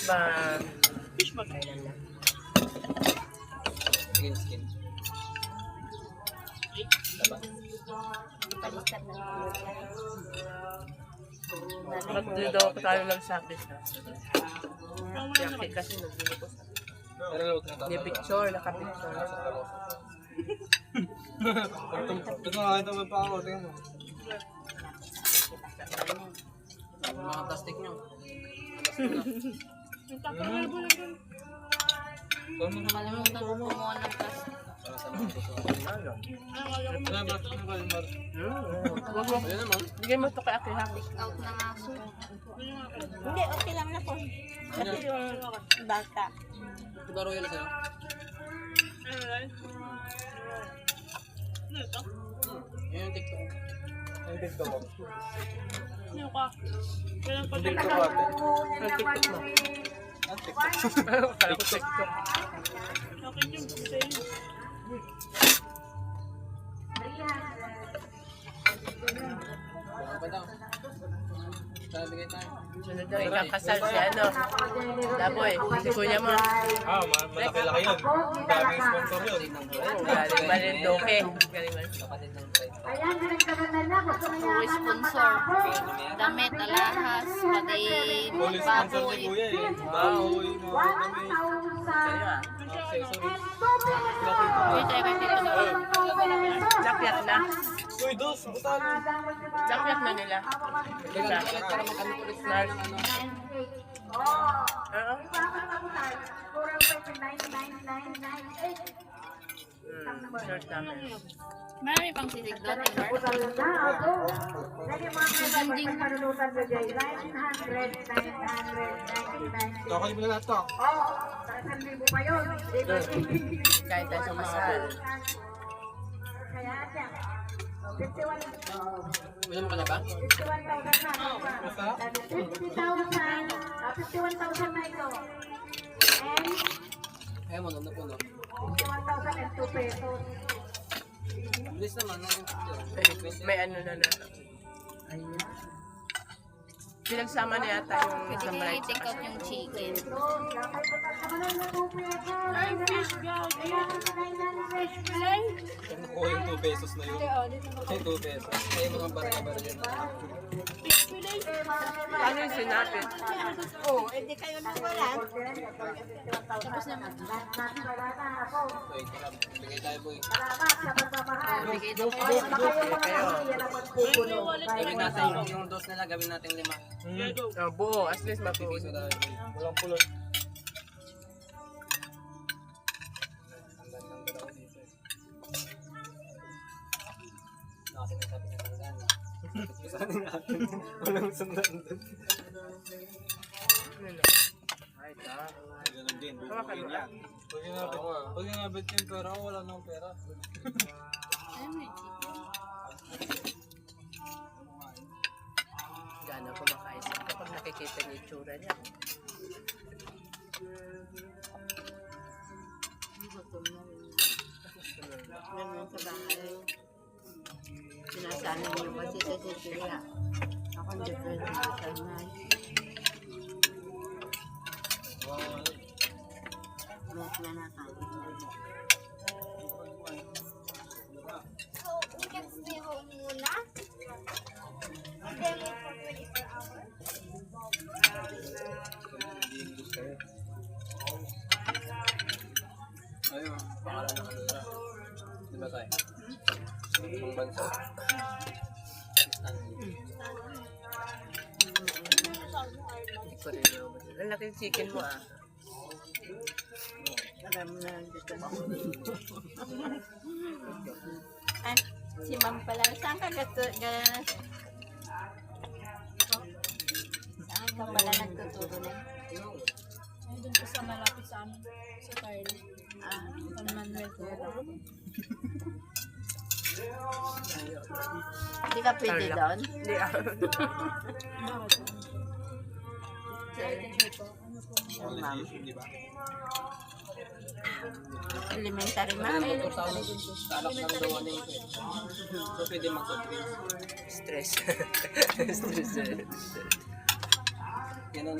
ba? Fish mag. Skin. Baliktad na naman. Magdudo ko tayo lang sa akin. Yaki kasi nagdudo ko sa Pero luto na May picture, naka-picture. Tingnan ito pa ako. Tingnan mo. Mga plastic nyo. Kalimutan ko kumuha ng plastic. Bigay mo ito kay Aki Haki. Out na aso. Hindi, okay lang na po. Kasi yung bata. Diba royal sa'yo? Yan yung TikTok. Yung TikTok mo. Ano ka? Kailan pa Yung TikTok mo ate. Ang TikTok mo. Ang TikTok. Kala ko TikTok. akin yung sa'yo. Bukan pa daw. Tara, bigay tayo. Sunod daw, ikakasal si ano. Laboy, si kuya mo. Malaki-laki yun. Daming sponsor yun. Oh, galing Malindoke. Galing Malindoke. Kapatid ng trade. Puro sponsor. Damit, alahas, pati Full sponsor baboy. ni kuya eh. Baboy, mga damit, Sa'yo ah. accessories. Uy, tayo kay Tito mo. Lakyak na. Uy, dos, butan. Lakyak na nila. Kailangan para mag-ano ko rin. Smart. Oo. Short namin. Marami pang silig doon. Kakali mo na lahat to. Kahit tayo sa masal. Wala mo ka na ba? 51,000 na ito. And Ayaw mo, nandun po no. 51,002 pesos. Bilis naman. May ano na na. Pinagsama na yata yung Pwede isang kayo bright. i-take out yung chicken. Ay, fish guys. Ayan. Fish fillet. Kuha yung 2 pesos na yun. Yung 2 pesos. Kaya mga barya-barya dyan. Fish fillet. Ano yung sinapit? Oh, hindi kayo nawalan. Tapos naman. Wait, tara. Bigay tayo boy. Bigay daw po. Gawin natin yung dos nila. Gawin natin 5. Yeah, go. Oh, buo. At least mabuo. Piso tayo. Walang pulot. Walang sundan doon. Ay, ta. Ganun din. Hawakan mo yan. Pag inabit yung pera ko, wala nang pera. Gano'n kumakain siya kapag nakikita niya yung itsura niya. Ganun sa bahay. Sinasana niyo kasi sa Sicilia. Ako different sa bahay. Mas na nakain. So, we can stay home muna. Stay home for 24 hours. Ayun, pangalan ng kalura. Diba tayo? Ibang bansa. Hindi ko rin alam. Ang laki ng chicken mo ah. Alam na dito. Ay, si Ma'am pala. Saan ka saan ka pala nagtuturo na? Ay, doon po sa malapit sa amin. Sa Carl. San Manuel po. Hindi ka pwede doon? Hindi ah. Ma'am. Di ba? Elementary Pwede ma'am. mag-tour sa ano. Sa alak ng gawa na yun. So, pwede mag-tour. Stress. Stress. Yan ang